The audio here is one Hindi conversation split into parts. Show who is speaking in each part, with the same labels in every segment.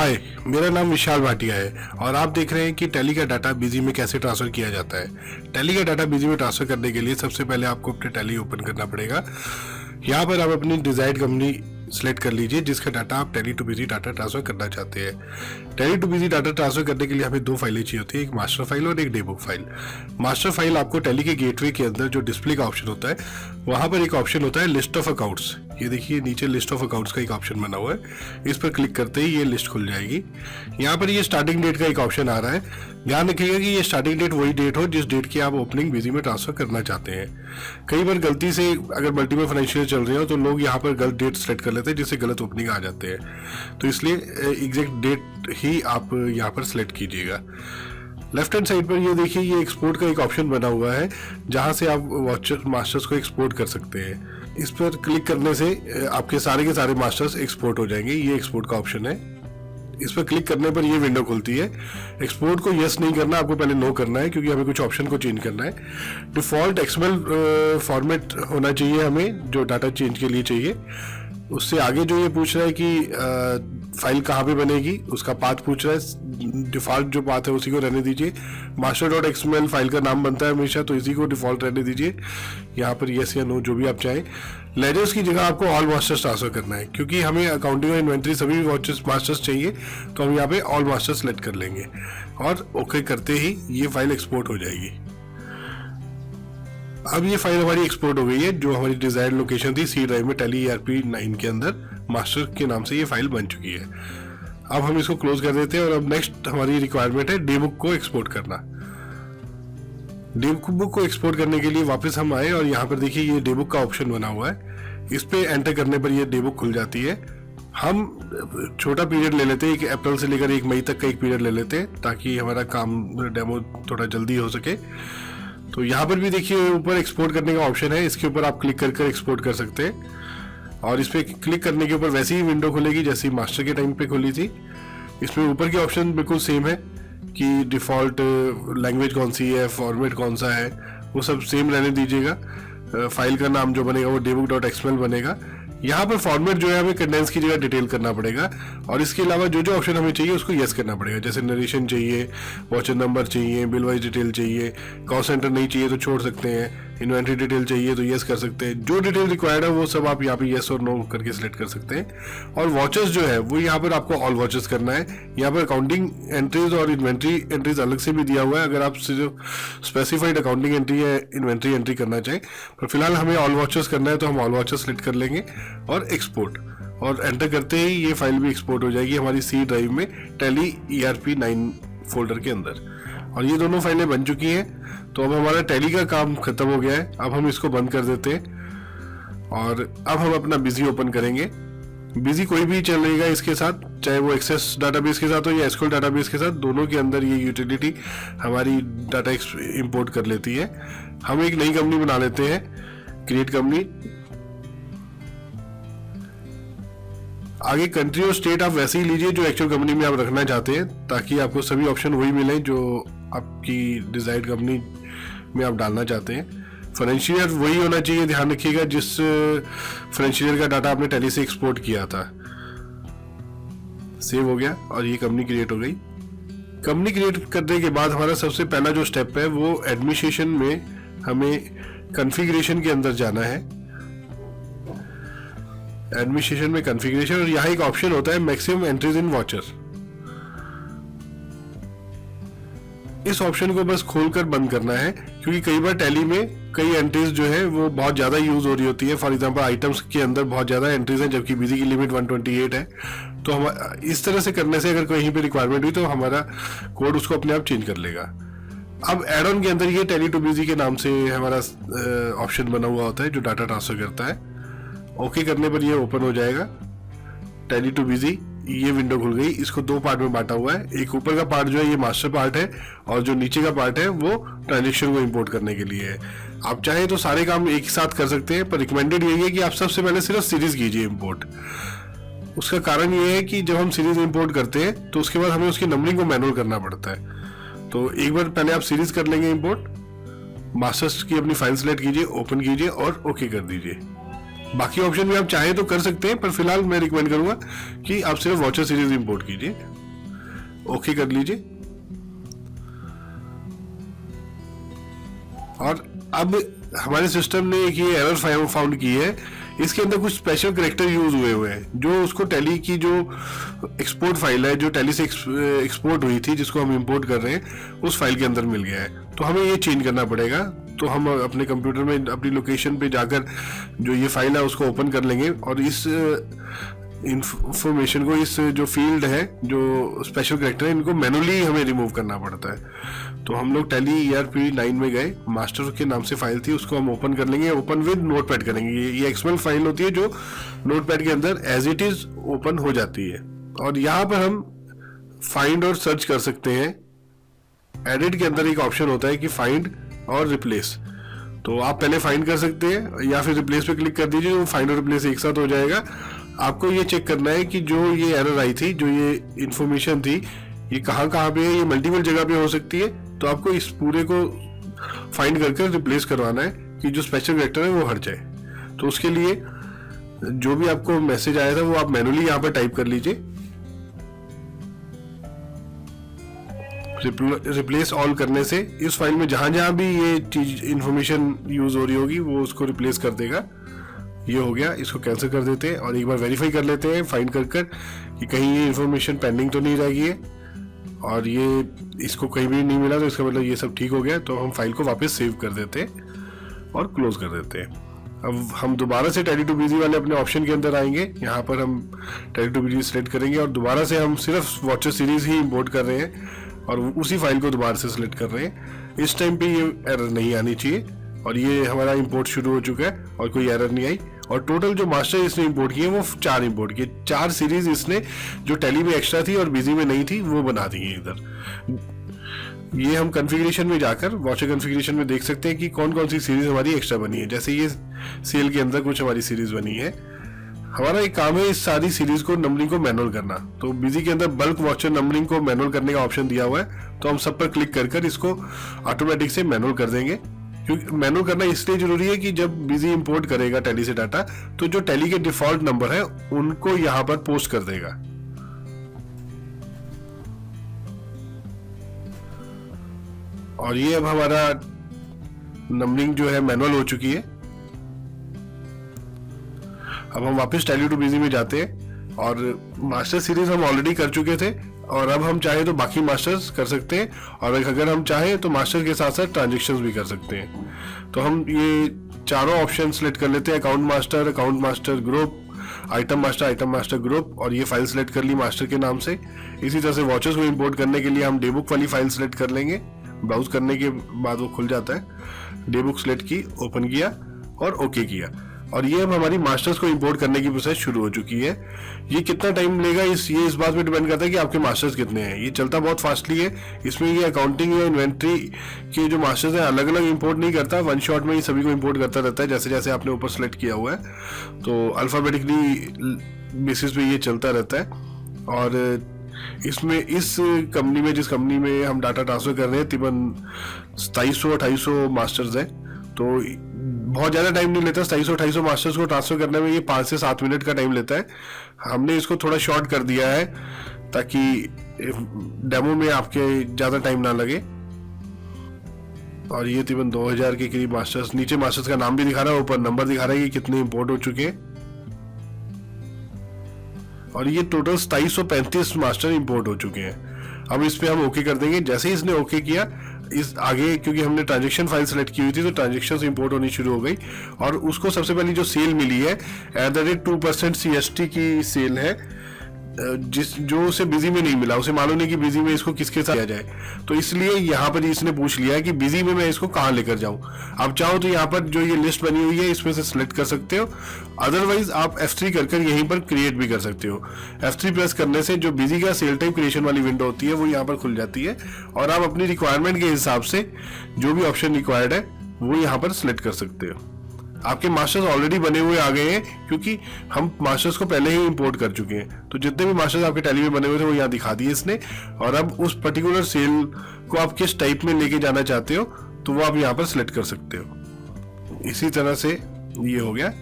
Speaker 1: हाय, मेरा नाम विशाल भाटिया है और आप देख रहे हैं कि टैली का डाटा बिजी में कैसे ट्रांसफ़र किया जाता है। टैली का डाटा बिजी में ट्रांसफ़र करने के लिए सबसे पहले आपको अपने टैली ओपन करना पड़ेगा। यहाँ पर आप अपनी डिज़ायर्ड कंपनी सेलेक्ट कर लीजिए जिसका डाटा आप tally too busy data transfer करना चाहते हैं। Tally too busy data transfer करने के लिए हमें दो फाइलें चाहिए होती है, एक मास्टर फाइल और एक डेबुक फाइल। मास्टर फाइल आपको टैली के गेटवे के अंदर जो डिस्प्ले का ऑप्शन होता है वहाँ पर एक ऑप्शन होता है लिस्ट ऑफ अकाउंट्स। ये देखिए नीचे लिस्ट ऑफ अकाउंट्स का एक ऑप्शन बना हुआ है, इस पर क्लिक करते ही ये लिस्ट खुल जाएगी। यहाँ पर ये स्टार्टिंग डेट का एक ऑप्शन आ रहा है। ध्यान रखिएगा कि ये स्टार्टिंग डेट वही डेट हो जिस डेट की आप ओपनिंग बिजी में ट्रांसफर करना चाहते हैं। कई बार गलती से अगर मल्टीपल फाइनेंशियल चल रहे हो तो लोग यहाँ पर गलत डेट सेलेक्ट कर लेते हैं जिससे गलत ओपनिंग आ जाते हैं, तो इसलिए एग्जैक्ट डेट ही आप यहाँ पर सेलेक्ट कीजिएगा। लेफ्ट हैंड साइड पर ये देखिए ये एक्सपोर्ट का एक ऑप्शन बना हुआ है जहाँ से आप वॉचर मास्टर्स को एक्सपोर्ट कर सकते हैं। इस पर क्लिक करने से आपके सारे के सारे मास्टर्स एक्सपोर्ट हो जाएंगे। ये एक्सपोर्ट का ऑप्शन है, इस पर क्लिक करने पर ये विंडो खुलती है। एक्सपोर्ट को यस नहीं करना, आपको पहले नो करना है क्योंकि हमें कुछ ऑप्शन को चेंज करना है। डिफ़ॉल्ट एक्सएमएल फॉर्मेट होना चाहिए हमें जो डाटा चेंज के लिए चाहिए। उससे आगे जो ये पूछ रहा है कि फाइल कहाँ पे बनेगी उसका पाथ पूछ रहा है। डिफ़ॉल्ट जो पाथ है उसी को रहने दीजिए। master.xml फाइल का नाम बनता है हमेशा, तो इसी को डिफ़ॉल्ट रहने दीजिए। यहाँ पर यस या नो जो भी आप चाहें। लेजर्स की जगह आपको ऑल मास्टर्स ट्रांसफर करना है क्योंकि हमें अकाउंटिंग और इन्वेंट्री सभी मास्टर्स चाहिए, तो हम यहाँ पे ऑल मास्टर्स सेलेक्ट कर लेंगे और ओके करते ही ये फाइल एक्सपोर्ट हो जाएगी। अब ये फाइल हमारी एक्सपोर्ट हो गई है। जो हमारी डिजायर्ड लोकेशन थी सी ड्राइव में टैली ERP 9 के अंदर मास्टर के नाम से ये फाइल बन चुकी है। अब हम इसको क्लोज कर देते हैं और अब नेक्स्ट हमारी रिक्वायरमेंट है डेबुक को एक्सपोर्ट करना। डेबुक को एक्सपोर्ट करने के लिए वापस हम आए और यहाँ पर देखिए ये डेबुक का ऑप्शन बना हुआ है। इस पे एंटर करने पर ये डेबुक खुल जाती है। हम छोटा पीरियड ले लेते हैं, 1 अप्रैल से लेकर 1 मई तक का एक पीरियड ले लेते हैं ताकि हमारा काम डेमो थोड़ा जल्दी हो सके। तो यहाँ पर भी देखिए ऊपर एक्सपोर्ट करने का ऑप्शन है, इसके ऊपर आप क्लिक कर एक्सपोर्ट कर सकते हैं और इस पर क्लिक करने के ऊपर वैसी ही विंडो खुलेगी जैसी मास्टर के टाइम पे खुली थी। इसमें ऊपर के ऑप्शन बिल्कुल सेम है कि डिफ़ॉल्ट लैंग्वेज कौन सी है, फॉर्मेट कौन सा है, वो सब सेम रहने दीजिएगा। फाइल का नाम जो बनेगा वो debug.xml बनेगा। यहाँ पर फॉर्मेट जो है हमें कंडेंस की जगह डिटेल करना पड़ेगा और इसके अलावा जो जो ऑप्शन हमें चाहिए उसको यस करना पड़ेगा। जैसे नरेशन चाहिए, वॉचर नंबर चाहिए, बिल वाइज डिटेल चाहिए, कॉस्ट सेंटर नहीं चाहिए तो छोड़ सकते हैं, इन्वेंट्री डिटेल चाहिए तो यस कर सकते हैं। जो डिटेल रिक्वायर्ड है वो सब आप यहाँ पे यस और नो करके सिलेक्ट कर सकते हैं। और वॉचर्स जो है वो यहाँ पर आपको ऑल वॉचर्स करना है। यहाँ पर अकाउंटिंग एंट्रीज और इन्वेंट्री एंट्रीज अलग से भी दिया हुआ है अगर आप सिर्फ स्पेसिफाइड अकाउंटिंग एंट्री या इन्वेंट्री एंट्री करना चाहें, पर फिलहाल हमें ऑल वॉचर्स करना है तो हम ऑल वॉचर्स सिलेक्ट कर लेंगे और एक्सपोर्ट, और एंटर करते ही ये फाइल भी एक्सपोर्ट हो जाएगी हमारी सी ड्राइव में टैली ERP 9 फोल्डर के अंदर। और ये दोनों फाइलें बन चुकी हैं। तो अब हमारा टैली का काम खत्म हो गया है। अब हम इसको बंद कर देते हैं और अब हम अपना बिजी ओपन करेंगे। बिजी कोई भी चलेगा इसके साथ, चाहे वो एक्सेस डाटाबेस के साथ हो या SQL डाटाबेस के साथ, दोनों के अंदर ये यूटिलिटी हमारी डाटा इंपोर्ट कर लेती है। हम एक नई कंपनी बना लेते हैं, क्रिएट कंपनी। आगे कंट्री और स्टेट आप वैसे ही लीजिए जो एक्चुअल कंपनी में आप रखना चाहते हैं ताकि आपको सभी ऑप्शन वही मिले जो आपकी डिजायर्ड कंपनी में आप डालना चाहते हैं। फाइनेंशियल वही होना चाहिए, ध्यान रखिएगा जिस फाइनेंशियल का डाटा आपने टैली से एक्सपोर्ट किया था। सेव हो गया और ये कंपनी क्रिएट हो गई। कंपनी क्रिएट करने के बाद हमारा सबसे पहला जो स्टेप है वो एडमिनिस्ट्रेशन में हमें कॉन्फ़िगरेशन के अंदर जाना है। एडमिनिस्ट्रेशन में कॉन्फ़िगरेशन और यहाँ एक ऑप्शन होता है मैक्सिमम एंट्रीज इन वॉचर। इस ऑप्शन को बस खोलकर बंद करना है क्योंकि कई बार टैली में कई एंट्रीज जो है वो बहुत ज़्यादा यूज हो रही होती है। फॉर एग्जांपल आइटम्स के अंदर बहुत ज़्यादा एंट्रीज हैं जबकि बिजी की लिमिट 128 है। तो हम इस तरह से करने से अगर कहीं पे रिक्वायरमेंट हुई तो हमारा कोड उसको अपने आप चेंज कर लेगा। अब एड ऑन के अंदर ये टैली टू बिजी के नाम से हमारा ऑप्शन बना हुआ होता है जो डाटा ट्रांसफर करता है। ओके करने पर ये ओपन हो जाएगा टैली टू बिजी। ये विंडो खुल गई। इसको दो पार्ट में बांटा हुआ है, एक ऊपर का पार्ट जो है ये मास्टर पार्ट है और जो नीचे का पार्ट है वो ट्रांजेक्शन को इंपोर्ट करने के लिए है। आप चाहें तो सारे काम एक साथ कर सकते हैं, पर रिकमेंडेड यही है कि आप सबसे पहले सिर्फ सीरीज कीजिए इंपोर्ट। उसका कारण ये है कि जब हम सीरीज इंपोर्ट करते हैं तो उसके बाद हमें उसकी नंबरिंग को मैनुअल करना पड़ता है। तो एक बार पहले आप सीरीज कर लेंगे इंपोर्ट, मास्टर्स की अपनी फाइल सेलेक्ट कीजिए, ओपन कीजिए और ओके कर दीजिए। बाकी ऑप्शन भी आप चाहें तो कर सकते हैं, पर फिलहाल मैं रिकमेंड करूंगा कि आप सिर्फ वॉचर सीरीज इंपोर्ट कीजिए। ओके कर लीजिए। और अब हमारे सिस्टम ने एक ये एरर फाउंड की है, इसके अंदर कुछ स्पेशल कैरेक्टर यूज हुए हैं जो उसको टैली की जो एक्सपोर्ट फाइल है, जो टैली से एक्सपोर्ट हुई थी, जिसको हम इंपोर्ट कर रहे हैं, उस फाइल के अंदर मिल गया है। तो हमें ये चेंज करना पड़ेगा। तो हम अपने कंप्यूटर में अपनी लोकेशन पे जाकर जो ये फाइल है उसको ओपन कर लेंगे और इस इंफॉर्मेशन को, इस जो फील्ड है, जो स्पेशल कैरेक्टर है, इनको मैनुअली हमें रिमूव करना पड़ता है। तो हम लोग टैली ERP9 में गए, मास्टर के नाम से फाइल थी, उसको हम ओपन कर लेंगे। ओपन विद नोटपैड करेंगे। ये XML फाइल होती है जो नोटपैड के अंदर एज इट इज ओपन हो जाती है। और यहाँ पर हम फाइंड और सर्च कर सकते हैं। एडिट के अंदर एक ऑप्शन होता है कि फाइंड और रिप्लेस। तो आप पहले फाइंड कर सकते हैं या फिर रिप्लेस पे क्लिक कर दीजिए, तो फाइंड और रिप्लेस एक साथ हो जाएगा। आपको ये चेक करना है कि जो ये एरर आई थी, जो ये इंफॉर्मेशन थी, ये कहाँ कहाँ पे है। ये मल्टीपल जगह पे हो सकती है। तो आपको इस पूरे को फाइंड करके रिप्लेस करवाना है कि जो स्पेशल कैरेक्टर है वो हट जाए। तो उसके लिए जो भी आपको मैसेज आया था वो आप मैनुअली यहाँ पर टाइप कर लीजिए, रिप्लेस ऑल करने से इस फाइल में जहां जहां भी ये चीज इंफॉर्मेशन यूज हो रही होगी वो उसको रिप्लेस कर देगा। ये हो गया, इसको कैंसिल कर देते हैं और एक बार वेरीफाई कर लेते हैं फाइंड कर कि कहीं ये इंफॉर्मेशन पेंडिंग तो नहीं रह गई है। और ये इसको कहीं भी नहीं मिला तो इसका मतलब ये सब ठीक हो गया। तो हम फाइल को वापस सेव कर देते हैं और क्लोज कर देते हैं। अब हम दोबारा से टैली टू बिजी वाले अपने ऑप्शन के अंदर आएंगे। यहाँ पर हम टैली टू बिजी सेलेक्ट करेंगे और दोबारा से हम सिर्फ वॉचर सीरीज ही इंपोर्ट कर रहे हैं और उसी फाइल को दोबारा से सिलेक्ट कर रहे हैं। इस टाइम पे ये एरर नहीं आनी चाहिए और ये हमारा इंपोर्ट शुरू हो चुका है और कोई एरर नहीं आई। और टोटल जो मास्टर इसने इंपोर्ट किए वो 4 इंपोर्ट किए। 4 सीरीज इसने जो टैली में एक्स्ट्रा थी और बिजी में नहीं थी वो बना दी है इधर। ये हम कॉन्फ़िगरेशन में जाकर वॉचर कॉन्फ़िगरेशन में देख सकते हैं कि कौन कौन सी सीरीज हमारी एक्स्ट्रा बनी है। जैसे ये सेल के अंदर कुछ हमारी सीरीज बनी है। हमारा एक काम है इस सारी सीरीज को नंबरिंग को मैनुअल करना। तो बिजी के अंदर बल्क वॉचर नंबरिंग को मैनुअल करने का ऑप्शन दिया हुआ है। तो हम सब पर क्लिक कर इसको ऑटोमेटिक से मैनुअल कर देंगे। क्योंकि मैनुअल करना इसलिए जरूरी है कि जब बिजी इंपोर्ट करेगा टैली से डाटा तो जो टैली के डिफॉल्ट नंबर है उनको यहां पर पोस्ट कर देगा। और ये अब हमारा नंबरिंग जो है मैनुअल हो चुकी है। अब हम वापस टैली टू बिजी में जाते हैं और मास्टर सीरीज हम ऑलरेडी कर चुके थे और अब हम चाहे तो बाकी मास्टर्स कर सकते हैं और अगर हम चाहे तो मास्टर के साथ साथ ट्रांजेक्शन्स भी कर सकते हैं। तो हम ये चारों ऑप्शन सेलेक्ट कर लेते हैं, account master group, item master group, और ये फाइल सेलेक्ट कर ली मास्टर के नाम से। इसी तरह से वॉचर्स को इंपोर्ट करने के लिए हम डेबुक वाली फाइल सेलेक्ट कर लेंगे। ब्राउज करने के बाद वो खुल जाता है। डेबुक सेलेक्ट की, ओपन किया और ओके किया और ये अब हमारी मास्टर्स को इंपोर्ट करने की प्रोसेस शुरू हो चुकी है। ये कितना टाइम लेगा इस बात पे डिपेंड करता है कि आपके मास्टर्स कितने हैं। ये चलता बहुत फास्टली है। इसमें ये अकाउंटिंग या इन्वेंट्री के जो मास्टर्स हैं अलग अलग इंपोर्ट नहीं करता, वन शॉट में ही सभी को इंपोर्ट करता रहता है जैसे जैसे आपने ऊपर सेलेक्ट किया हुआ है। तो अल्फाबेटिकली बेसिस पे ये चलता रहता है। और इसमें इस कंपनी में, जिस कंपनी में हम डाटा ट्रांसफर कर रहे हैं, तकरीबन 2700-2800 मास्टर्स हैं। तो बहुत ज़्यादा टाइम नहीं लेता 2700-2800 मास्टर्स को ट्रांसफर करने में। ये 5 से 7 मिनट का टाइम लेता है। हमने इसको थोड़ा शॉर्ट कर दिया है ताकि डेमो में आपके ज़्यादा टाइम ना लगे। और ये तकरीबन 2000 के करीब मास्टर्स, नीचे मास्टर्स का नाम भी दिखा रहा है, ऊपर नंबर दिखा रहा है कि कितने इंपोर्ट हो चुके हैं। और ये टोटल 2735 मास्टर इंपोर्ट हो चुके हैं। अब इस पे हम ओके कर देंगे। जैसे ही इसने ओके किया, इस आगे क्योंकि हमने ट्रांजैक्शन फाइल सेलेक्ट की हुई थी तो ट्रांजैक्शंस इंपोर्ट होनी शुरू हो गई और उसको सबसे पहले जो सेल मिली है @2% CST की सेल है, जो उसे बिजी में नहीं मिला, उसे मालूम नहीं कि बिजी में इसको किसके साथ किया जाए। तो इसलिए यहाँ पर इसने पूछ लिया है कि बिजी में मैं इसको कहाँ लेकर जाऊँ। आप चाहो तो यहाँ पर जो ये लिस्ट बनी हुई है इसमें से सिलेक्ट कर सकते हो, अदरवाइज आप F3 कर यहीं पर क्रिएट भी कर सकते हो। F3 प्रेस करने से जो बिजी का सेल टाइम क्रिएशन वाली विंडो होती है वो यहाँ पर खुल जाती है और आप अपनी रिक्वायरमेंट के हिसाब से जो भी ऑप्शन रिक्वायर्ड है वो यहाँ पर सिलेक्ट कर सकते हो। आपके मास्टर्स ऑलरेडी बने हुए आ गए हैं क्योंकि हम मास्टर्स को पहले ही इंपोर्ट कर चुके हैं। तो जितने भी मास्टर्स आपके टैली में बने हुए थे वो यहाँ दिखा दिए इसने। और अब उस पर्टिकुलर सेल को आप किस टाइप में लेके जाना चाहते हो तो वो आप यहाँ पर सिलेक्ट कर सकते हो। इसी तरह से ये हो गया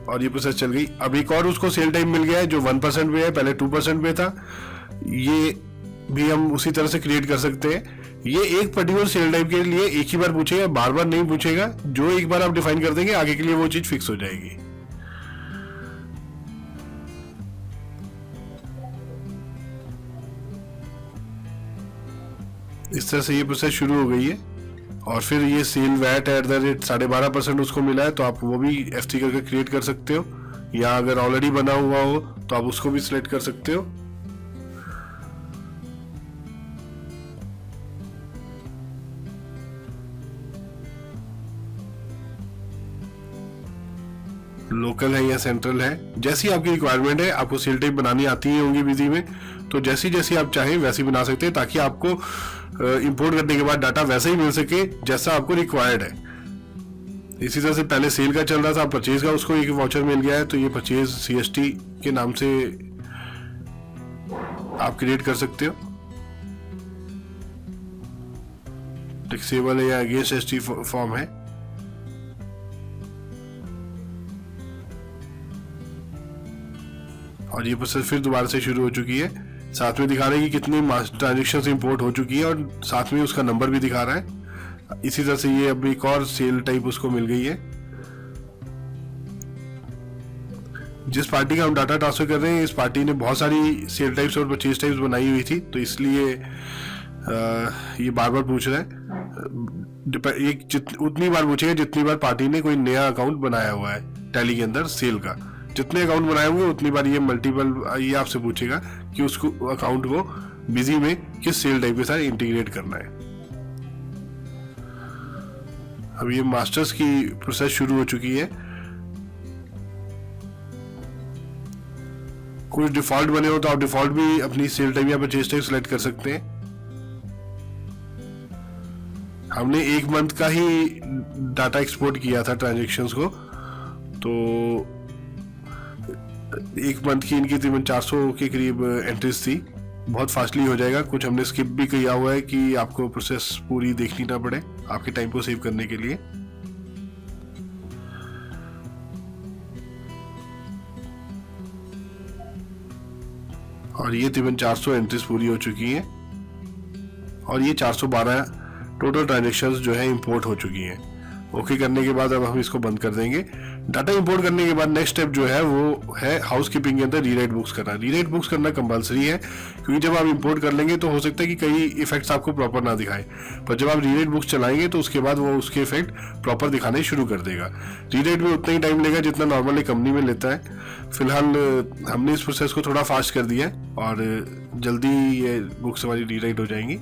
Speaker 1: और ये प्रोसेस चल गई। अब एक और उसको सेल टाइम मिल गया है जो 1% पे है, पहले 2% पे था। ये भी हम उसी तरह से क्रिएट कर सकते हैं। ये एक पर्टिकुलर सेल टाइप के लिए एक ही बार पूछेगा, बार बार नहीं पूछेगा। जो एक बार आप डिफाइन कर देंगे आगे के लिए वो चीज फिक्स हो जाएगी। इस तरह से ये प्रोसेस शुरू हो गई है। और फिर ये sale VAT at the rate 12.5% उसको मिला है, तो आप वो भी F3 करके क्रिएट कर सकते हो, या अगर ऑलरेडी बना हुआ हो तो आप उसको भी सिलेक्ट कर सकते हो। लोकल है या सेंट्रल है, जैसी आपकी रिक्वायरमेंट है। आपको सेल टाइप बनानी आती ही होंगी बिजी में, तो जैसी जैसी आप चाहें वैसी बना सकते हैं, ताकि आपको इंपोर्ट करने के बाद डाटा वैसा ही मिल सके जैसा आपको रिक्वायर्ड है। इसी तरह से पहले सेल का चल रहा था, परचेज का उसको एक वाउचर मिल गया है, तो ये परचेज CST के नाम से आप क्रिएट कर सकते हो। टैक्सेबल है या अगेंस्ट ST फॉर्म है। और ये प्रोसेस फिर दोबारा से शुरू हो चुकी है। साथ में दिखा रहा है कि कितनी ट्रांजेक्शन्स इंपोर्ट हो चुकी है, और साथ में उसका नंबर भी दिखा रहा है। इसी तरह से ये अब एक और सेल टाइप उसको मिल गई है। जिस पार्टी का हम डाटा ट्रांसफर कर रहे हैं, इस पार्टी ने बहुत सारी सेल टाइप्स और परचेज टाइप्स बनाई हुई थी, तो इसलिए ये बार बार पूछ रहा है। उतनी बार पूछेगा जितनी बार पार्टी ने कोई नया अकाउंट बनाया हुआ है टैली के अंदर सेल का। जितने अकाउंट बनाए हुए उतनी बार ये मल्टीपल ये आपसे पूछेगा कि उसको अकाउंट को बिजी में किस सेल टाइप के साथ इंटीग्रेट करना है। अब ये मास्टर्स की प्रोसेस शुरू हो चुकी है। कुछ डिफॉल्ट बने हो तो आप डिफॉल्ट भी अपनी सेल टाइप या परचेज टाइप सेलेक्ट कर सकते हैं। हमने 1 मंथ का ही डाटा एक्सपोर्ट किया था ट्रांजेक्शन्स को, तो 1 मंथ की इनकी तकरीबन 400 के करीब एंट्रीज थी। बहुत फास्टली हो जाएगा। कुछ हमने स्किप भी किया हुआ है कि आपको प्रोसेस पूरी देखनी ना पड़े, आपके टाइम को सेव करने के लिए। और ये तकरीबन 400 एंट्रीज पूरी हो चुकी हैं, और ये 412 टोटल ट्रांजेक्शन्स जो है इंपोर्ट हो चुकी हैं। ओके करने के बाद अब हम इसको बंद कर देंगे। डाटा इंपोर्ट करने के बाद नेक्स्ट स्टेप जो है वो है हाउस कीपिंग के अंदर रीराइट बुक्स करना। रीराइट बुक्स करना कंपलसरी है, क्योंकि जब आप इंपोर्ट कर लेंगे तो हो सकता है कि कई इफेक्ट्स आपको प्रॉपर ना दिखाए, पर जब आप रीराइट बुक्स चलाएंगे तो उसके बाद वो उसके इफेक्ट प्रॉपर दिखाने शुरू कर देगा। रीराइट में उतना ही टाइम लेगा जितना नॉर्मली कंपनी में लेता है। फिलहाल हमने इस प्रोसेस को थोड़ा फास्ट कर दिया है, और जल्दी ये बुक्स हमारी रीराइट हो जाएंगी।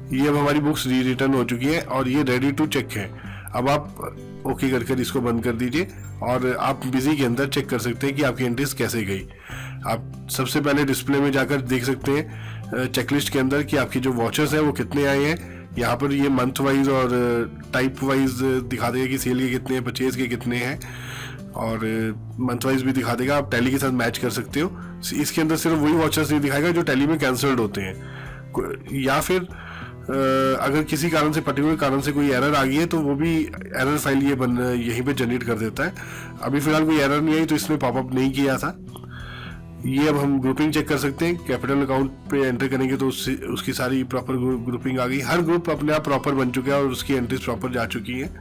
Speaker 1: ये अब हमारी बुक्स री रिटर्न हो चुकी है, और ये रेडी टू चेक है। अब आप ओके कर इसको बंद कर दीजिए, और आप बिजी के अंदर चेक कर सकते हैं कि आपकी एंट्रीज कैसे गई। आप सबसे पहले डिस्प्ले में जाकर देख सकते हैं चेकलिस्ट के अंदर कि आपकी जो वॉचर्स हैं वो कितने आए हैं। यहाँ पर ये मंथ वाइज और टाइप वाइज दिखा देगा कि सेल के कितने हैं, परचेज के कितने हैं, और मंथ वाइज भी दिखा देगा। आप टैली के साथ मैच कर सकते हो। इसके अंदर सिर्फ वही वॉचर्स नहीं दिखाएगा जो टैली में कैंसल्ड होते हैं, या फिर अगर किसी कारण से पर्टिकुलर कारण से कोई एरर आ गई है तो वो भी एरर फाइल ये यहीं पे जनरेट कर देता है। अभी फिलहाल कोई एरर नहीं आई तो इसमें पॉपअप नहीं किया था। ये अब हम ग्रुपिंग चेक कर सकते हैं। कैपिटल अकाउंट पे एंटर करेंगे तो उसकी सारी प्रॉपर ग्रुपिंग आ गई। हर ग्रुप अपने आप प्रॉपर बन चुका है और उसकी एंट्रीज प्रॉपर जा चुकी हैं।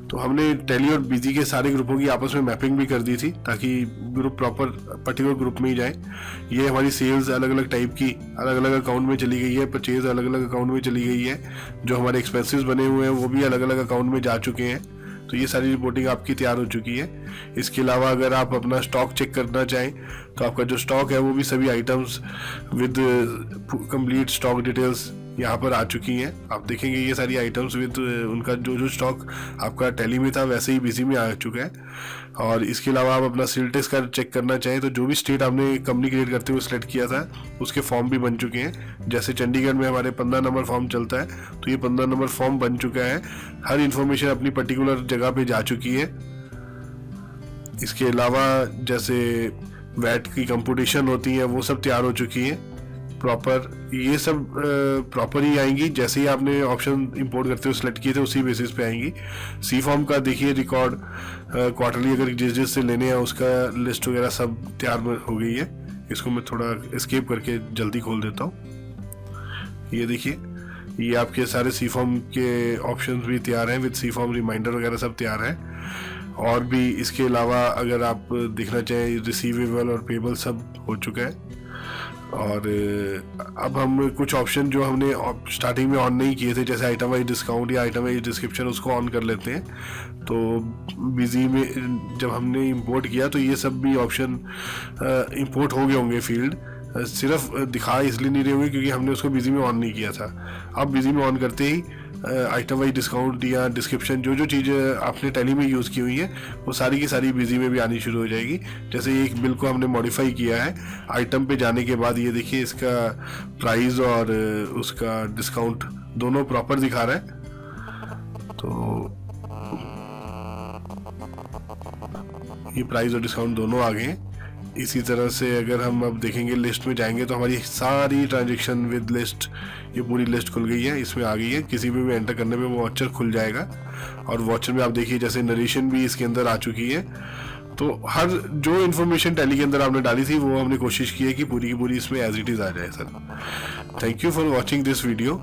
Speaker 1: तो हमने टैली और बिजी के सारे ग्रुपों की आपस में मैपिंग भी कर दी थी, ताकि ग्रुप प्रॉपर पर्टिकुलर ग्रुप में ही जाए। ये हमारी सेल्स अलग अलग टाइप की अलग अलग अकाउंट में चली गई है, परचेज अलग अलग अकाउंट में चली गई है, जो हमारे एक्सपेंसेस बने हुए हैं वो भी अलग अलग अकाउंट में जा चुके हैं। तो ये सारी रिपोर्टिंग आपकी तैयार हो चुकी है। इसके अलावा अगर आप अपना स्टॉक चेक करना चाहें तो आपका जो स्टॉक है वो भी सभी items with complete stock details यहाँ पर आ चुकी हैं। आप देखेंगे ये सारी आइटम्स विद उनका जो जो स्टॉक आपका टैली में था वैसे ही बिजी में आ चुका है। और इसके अलावा आप अपना सेल टैक्स का चेक करना चाहें तो जो भी स्टेट आपने कंपनी क्रिएट करते हुए सेलेक्ट किया था उसके फॉर्म भी बन चुके हैं। जैसे चंडीगढ़ में हमारे 15 नंबर फॉर्म चलता है तो ये 15 नंबर फॉर्म बन चुका है। हर इन्फॉर्मेशन अपनी पर्टिकुलर जगह पे जा चुकी है। इसके अलावा जैसे वैट की कंप्यूटेशन होती है वो सब तैयार हो चुकी है। प्रॉपर, ये सब प्रॉपर ही आएंगी। जैसे ही आपने ऑप्शन इंपोर्ट करते हुए सेलेक्ट किए थे उसी बेसिस पे आएंगी। सी फॉर्म का देखिए रिकॉर्ड क्वार्टरली अगर जिस से लेने हैं उसका लिस्ट वगैरह सब तैयार हो गई है। इसको मैं थोड़ा एस्केप करके जल्दी खोल देता हूँ। ये देखिए, ये आपके सारे सी फॉर्म के ऑप्शंस भी तैयार हैं, विद सी फॉर्म रिमाइंडर वगैरह सब तैयार है। और भी इसके अलावा अगर आप देखना चाहें रिसीवेबल और पेबल सब हो चुका है। और अब हम कुछ ऑप्शन जो हमने स्टार्टिंग में ऑन नहीं किए थे, जैसे आइटम वाइज डिस्काउंट या आइटम वाइज डिस्क्रिप्शन, उसको ऑन कर लेते हैं। तो बिजी में जब हमने इंपोर्ट किया तो ये सब भी ऑप्शन इंपोर्ट हो गए होंगे फील्ड, सिर्फ दिखा इसलिए नहीं रहे होंगे क्योंकि हमने उसको बिजी में ऑन नहीं किया था। अब बिजी में ऑन करते ही आइटम वाइज डिस्काउंट या डिस्क्रिप्शन जो चीज़ें आपने टैली में यूज़ की हुई है वो सारी की सारी बिजी में भी आनी शुरू हो जाएगी। जैसे एक बिल को हमने मॉडिफाई किया है, आइटम पे जाने के बाद ये देखिए इसका प्राइस और उसका डिस्काउंट दोनों प्रॉपर दिखा रहा है। तो ये प्राइस और डिस्काउंट दोनों आ गए हैं। इसी तरह से अगर हम अब देखेंगे लिस्ट में जाएंगे तो हमारी सारी ट्रांजैक्शन विद लिस्ट, ये पूरी लिस्ट खुल गई है, इसमें आ गई है। किसी भी एंटर करने में वो वॉचर खुल जाएगा। और वॉचर में आप देखिए जैसे नरेशन भी इसके अंदर आ चुकी है। तो हर जो इन्फॉर्मेशन टैली के अंदर आपने डाली थी वो हमने कोशिश की है कि पूरी की पूरी इसमें एज इट इज़ आ जाए। Sir thank you for watching this video.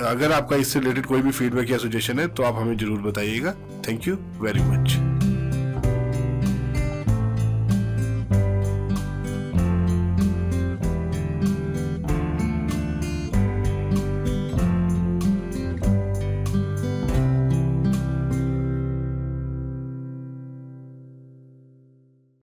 Speaker 1: अगर आपका इससे रिलेटेड कोई भी फीडबैक या सजेशन है तो आप हमें ज़रूर बताइएगा। Thank you very much.